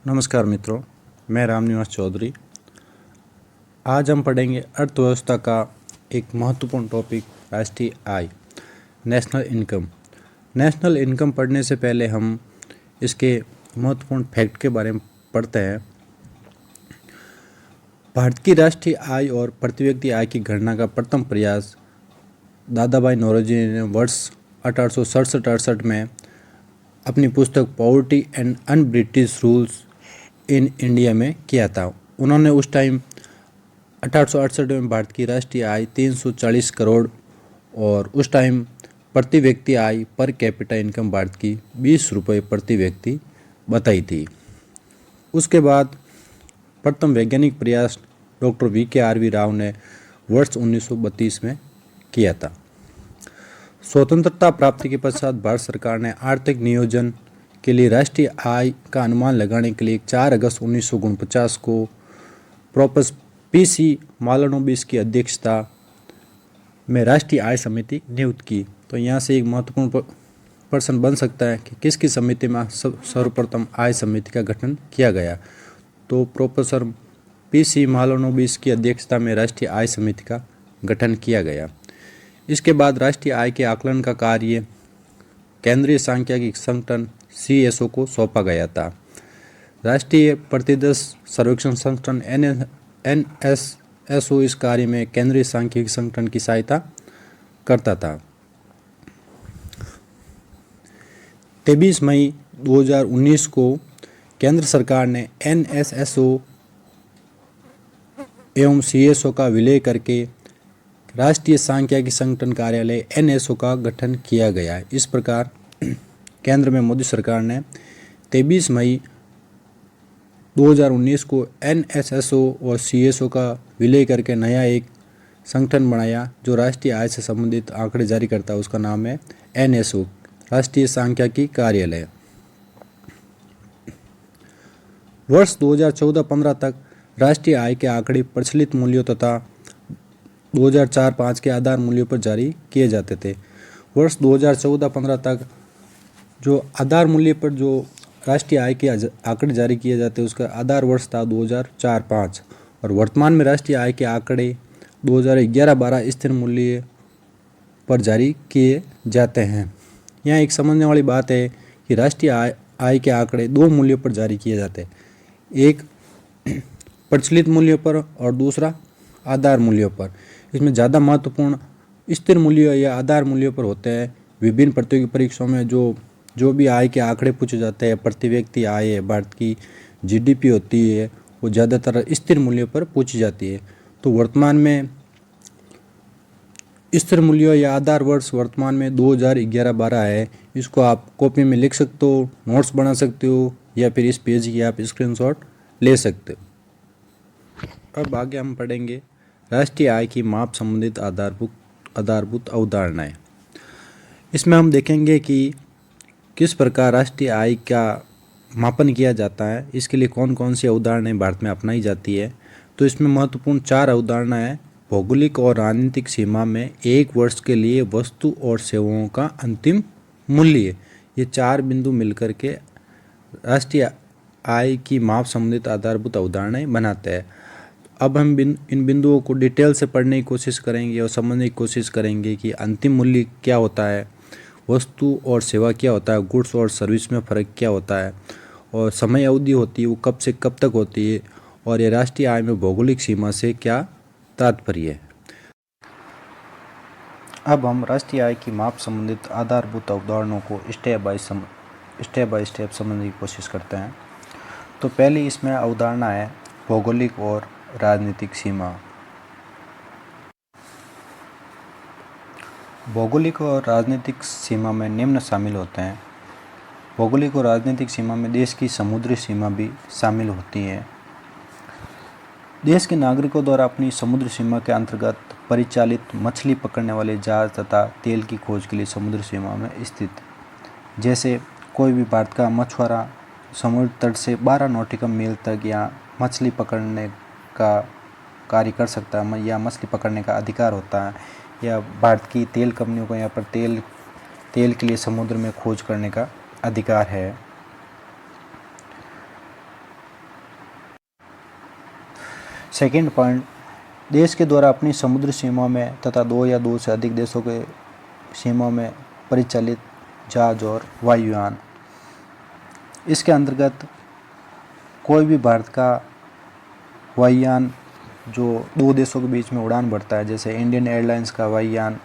नमस्कार मित्रों, मैं रामनिवास चौधरी। आज हम पढ़ेंगे अर्थव्यवस्था का एक महत्वपूर्ण टॉपिक, राष्ट्रीय आय, नेशनल इनकम। नेशनल इनकम पढ़ने से पहले हम इसके महत्वपूर्ण फैक्ट के बारे में पढ़ते हैं। भारत की राष्ट्रीय आय और प्रति व्यक्ति आय की गणना का प्रथम प्रयास दादाभाई नौरोजी ने वर्ष 1867-68 में अपनी पुस्तक poverty and un British rules in India में किया था। उन्होंने उस टाइम 1868 में भारत की राष्ट्रीय आय 340 करोड़ और उस टाइम प्रति व्यक्ति आय पर कैपिटा इनकम भारत की 20 रुपये प्रति व्यक्ति बताई थी। उसके बाद प्रथम वैज्ञानिक प्रयास डॉक्टर VKRV राव ने वर्ष 1932 में किया था। स्वतंत्रता प्राप्ति के पश्चात भारत सरकार ने आर्थिक नियोजन के लिए राष्ट्रीय आय का अनुमान लगाने के लिए 4 अगस्त 1949 को प्रोफेसर PC मालानोबिस की अध्यक्षता में राष्ट्रीय आय समिति नियुक्त की। तो यहाँ से एक महत्वपूर्ण प्रश्न बन सकता है कि किसकी समिति में सर्वप्रथम आय समिति का गठन किया गया। तो प्रोफेसर PC मालानोबिस की अध्यक्षता में राष्ट्रीय आय समिति का गठन किया गया। इसके बाद राष्ट्रीय आय के आकलन का कार्य केंद्रीय सांख्यिकी संगठन CSO को सौंपा गया था। राष्ट्रीय प्रतिदर्श सर्वेक्षण संगठन NSSO इस कार्य में केंद्रीय सांख्यिकी संगठन की सहायता करता था। 23 मई 2019 को केंद्र सरकार ने NSSO एवं CSO का विलय करके राष्ट्रीय सांख्यिकी संगठन कार्यालय NSO का गठन किया गया। इस प्रकार केंद्र में मोदी सरकार ने 23 मई 2019 को NSSO और CSO का विलय करके नया एक संगठन बनाया जो राष्ट्रीय आय से संबंधित आंकड़े जारी करता है। उसका नाम है NSO, राष्ट्रीय सांख्यिकी कार्यालय। वर्ष 2014-15 तक राष्ट्रीय आय के आंकड़े प्रचलित मूल्यों तथा 2004-05 के आधार मूल्यों पर जारी किए जाते थे। वर्ष 2014-15 तक जो आधार मूल्य पर जो राष्ट्रीय आय के आंकड़े जारी किए जाते हैं उसका आधार वर्ष था 2004-05 और वर्तमान में राष्ट्रीय आय के आंकड़े 2011-12 स्थिर मूल्य पर जारी किए जाते हैं। यहाँ एक समझने वाली बात है कि राष्ट्रीय आय के आंकड़े दो मूल्यों पर जारी किए जाते हैं, एक प्रचलित मूल्यों पर और दूसरा आधार मूल्यों पर। इसमें ज़्यादा महत्वपूर्ण स्थिर मूल्य या आधार मूल्यों पर होते हैं। विभिन्न प्रतियोगी परीक्षाओं में जो भी आय के आंकड़े पूछे जाते हैं, प्रति व्यक्ति आय है, भारत की GDP होती है, वो ज़्यादातर स्थिर मूल्यों पर पूछी जाती है। तो वर्तमान में स्थिर मूल्य या आधार वर्ष वर्तमान में 2011-12 है। इसको आप कॉपी में लिख सकते हो, नोट्स बना सकते हो या फिर इस पेज की आप स्क्रीनशॉट ले सकते हो। अब आगे हम पढ़ेंगे राष्ट्रीय आय की माप संबंधित आधारभूत अवधारणाएं। इसमें हम देखेंगे कि किस प्रकार राष्ट्रीय आय का मापन किया जाता है, इसके लिए कौन कौन सी अवधारणाएं भारत में अपनाई जाती है। तो इसमें महत्वपूर्ण 4 अवधारणाएं हैं। भौगोलिक और राजनीतिक सीमा में एक वर्ष के लिए वस्तु और सेवाओं का अंतिम मूल्य, ये 4 बिंदु मिलकर के राष्ट्रीय आय की माप संबंधित आधारभूत अवधारणाएं बनाते हैं। अब हम इन बिंदुओं को डिटेल से पढ़ने की कोशिश करेंगे और समझने की कोशिश करेंगे कि अंतिम मूल्य क्या होता है, वस्तु और सेवा क्या होता है, गुड्स और सर्विस में फ़र्क क्या होता है, और समय अवधि होती है वो कब से कब तक होती है, और ये राष्ट्रीय आय में भौगोलिक सीमा से क्या तात्पर्य है। अब हम राष्ट्रीय आय की माप संबंधित आधारभूत अवधारणाओं को स्टेप बाय स्टेप समझने की कोशिश करते हैं। तो पहली इसमें अवधारणा है भौगोलिक और राजनीतिक सीमा। भौगोलिक और राजनीतिक सीमा में निम्न शामिल होते हैं। भौगोलिक और राजनीतिक सीमा में देश की समुद्री सीमा भी शामिल होती है। देश के नागरिकों द्वारा अपनी समुद्री सीमा के अंतर्गत परिचालित मछली पकड़ने वाले जहाज तथा तेल की खोज के लिए समुद्री सीमा में स्थित, जैसे कोई भी भारत का मछुआरा समुद्र तट से 12 नॉटिकल मील तक या मछली पकड़ने का कार्य कर सकता है या मछली पकड़ने का अधिकार होता है, या भारत की तेल कंपनियों को यहाँ पर तेल के लिए समुद्र में खोज करने का अधिकार है। सेकंड पॉइंट, देश के द्वारा अपनी समुद्री सीमा में तथा 2 या 2 से अधिक देशों के सीमा में परिचालित जहाज और वायुयान। इसके अंतर्गत कोई भी भारत का वायुयान जो 2 देशों के बीच में उड़ान भरता है, जैसे इंडियन एयरलाइंस का वायुयान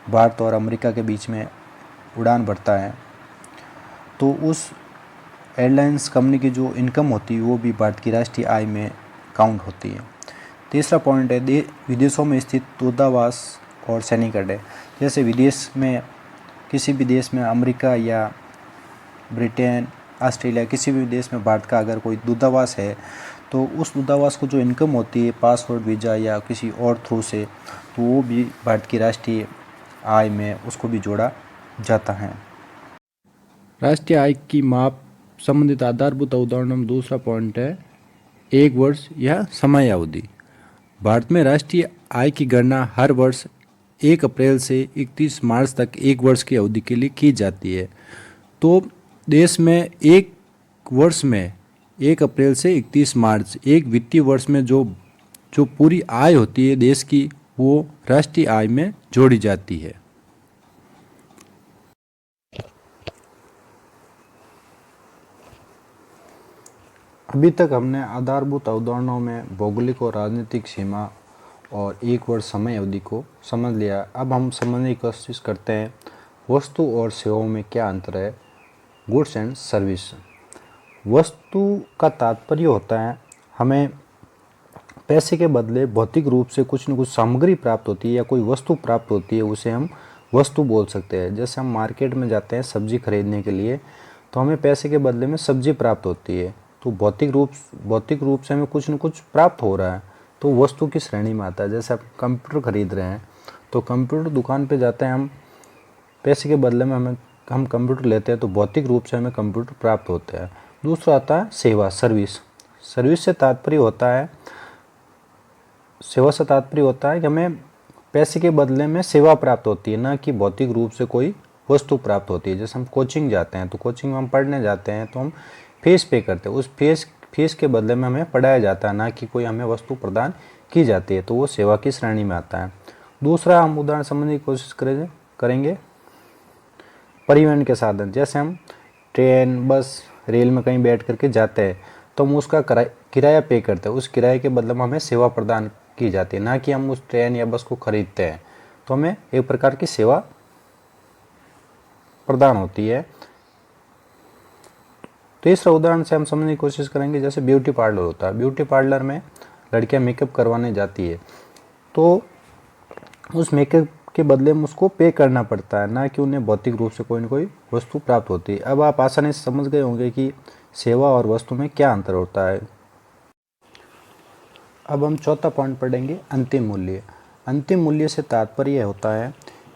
भारत और अमेरिका के बीच में उड़ान भरता है, तो उस एयरलाइंस कंपनी की जो इनकम होती है वो भी भारत की राष्ट्रीय आय में काउंट होती है। तीसरा पॉइंट है विदेशों में स्थित दूतावास और सैनिक अड्डे। जैसे विदेश में किसी भी देश में, अमेरिका या ब्रिटेन, ऑस्ट्रेलिया, किसी भी देश में भारत का अगर कोई दूतावास है तो उस दूतावास को जो इनकम होती है पासपोर्ट, वीज़ा या किसी और थ्रू से, तो वो भी भारत की राष्ट्रीय आय में उसको भी जोड़ा जाता है। राष्ट्रीय आय की माप संबंधित आधारभूत अवधारणा में दूसरा पॉइंट है 1 वर्ष या समय अवधि। भारत में राष्ट्रीय आय की गणना हर वर्ष 1 अप्रैल से 31 मार्च तक 1 वर्ष की अवधि के लिए की जाती है। तो देश में 1 वर्ष में 1 अप्रैल से 31 मार्च एक वित्तीय वर्ष में जो पूरी आय होती है देश की, वो राष्ट्रीय आय में जोड़ी जाती है। अभी तक हमने आधारभूत अवधारणाओं में भौगोलिक और राजनीतिक सीमा और 1 वर्ष समय अवधि को समझ लिया। अब हम समझने की कोशिश करते हैं वस्तु और सेवाओं में क्या अंतर है। Goods and service. वस्तु का तात्पर्य होता है हमें पैसे के बदले भौतिक रूप से कुछ न कुछ सामग्री प्राप्त होती है या कोई वस्तु प्राप्त होती है, उसे हम वस्तु बोल सकते हैं। जैसे हम मार्केट में जाते हैं सब्जी खरीदने के लिए, तो हमें पैसे के बदले में सब्जी प्राप्त होती है, तो भौतिक रूप से हमें कुछ न कुछ प्राप्त हो रहा है, तो वस्तु की श्रेणी में आता है। जैसे आप कंप्यूटर खरीद रहे हैं तो कंप्यूटर दुकान पे जाते हैं, हम पैसे के बदले में हम कंप्यूटर लेते हैं, तो भौतिक रूप से हमें कंप्यूटर प्राप्त होता है। दूसरा आता है सेवा, सर्विस। सर्विस से तात्पर्य होता है, सेवा से तात्पर्य होता है कि हमें पैसे के बदले में सेवा प्राप्त होती है, ना कि भौतिक रूप से कोई वस्तु प्राप्त होती है। जैसे हम कोचिंग जाते हैं तो कोचिंग में हम पढ़ने जाते हैं तो हम फीस पे करते हैं, उस फीस के बदले में हमें पढ़ाया जाता है, ना कि कोई हमें वस्तु प्रदान की जाती है, तो वो सेवा की श्रेणी में आता है। दूसरा हम उदाहरण समझने की कोशिश करेंगे परिवहन के साधन। जैसे हम ट्रेन, बस, रेल में कहीं बैठ करके जाते हैं तो हम उसका किराया पे करते हैं, उस किराए के बदले में हमें सेवा प्रदान की जाती है, ना कि हम उस ट्रेन या बस को खरीदते हैं, तो हमें एक प्रकार की सेवा प्रदान होती है। तीसरा उदाहरण से हम समझने की कोशिश करेंगे, जैसे ब्यूटी पार्लर होता है। ब्यूटी पार्लर में लड़कियां मेकअप करवाने जाती है, तो उस मेकअप के बदले में उसको पे करना पड़ता है, ना कि उन्हें भौतिक रूप से कोई न कोई वस्तु प्राप्त होती है। अब आप आसानी से समझ गए होंगे कि सेवा और वस्तु में क्या अंतर होता है। अब हम चौथा पॉइंट पढ़ेंगे, अंतिम मूल्य। अंतिम मूल्य से तात्पर्य होता है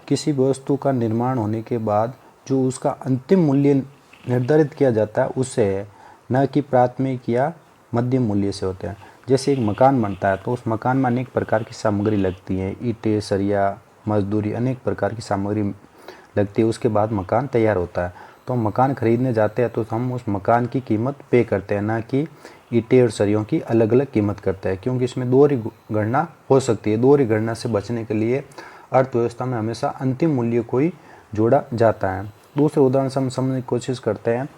किसी वस्तु का निर्माण होने के बाद जो उसका अंतिम मूल्य निर्धारित किया जाता है उससे है, न कि प्राथमिक या मध्यम मूल्य से होता है। जैसे एक मकान बनता है तो उस मकान में अनेक प्रकार की सामग्री लगती है, ईंटें, सरिया, मजदूरी, अनेक प्रकार की सामग्री लगती है। उसके बाद मकान तैयार होता है, तो हम मकान खरीदने जाते हैं तो हम उस मकान की कीमत पे करते हैं, ना कि ईंटें और सरियों की अलग अलग कीमत करते हैं, क्योंकि इसमें दोहरी गणना हो सकती है। दोहरी गणना से बचने के लिए अर्थव्यवस्था में हमेशा अंतिम मूल्य को ही जोड़ा जाता है। दूसरे उदाहरण से हम समझने की कोशिश करते हैं,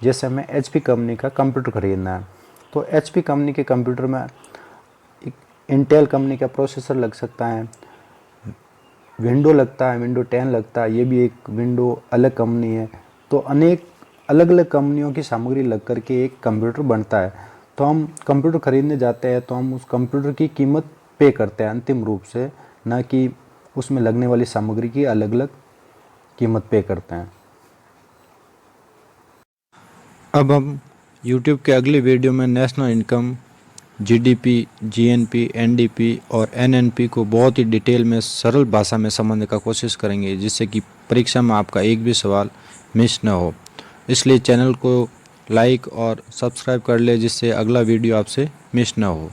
जैसे हमें HP कंपनी का कंप्यूटर खरीदना है, तो HP कंपनी के कंप्यूटर में इंटेल कंपनी का प्रोसेसर लग सकता है, विंडो लगता है, विंडो 10 लगता है, ये भी एक विंडो अलग कंपनी है। तो अनेक अलग अलग कंपनियों की सामग्री लग करके एक कंप्यूटर बनता है। तो हम कंप्यूटर खरीदने जाते हैं तो हम उस कंप्यूटर की कीमत पे करते हैं अंतिम रूप से, ना कि उसमें लगने वाली सामग्री की अलग अलग कीमत पे करते हैं। अब हम YouTube के अगले वीडियो में national income, GDP, GNP, NDP और NNP को बहुत ही डिटेल में सरल भाषा में समझने का कोशिश करेंगे, जिससे कि परीक्षा में आपका एक भी सवाल मिस न हो। इसलिए चैनल को लाइक और सब्सक्राइब कर ले, जिससे अगला वीडियो आपसे मिस न हो।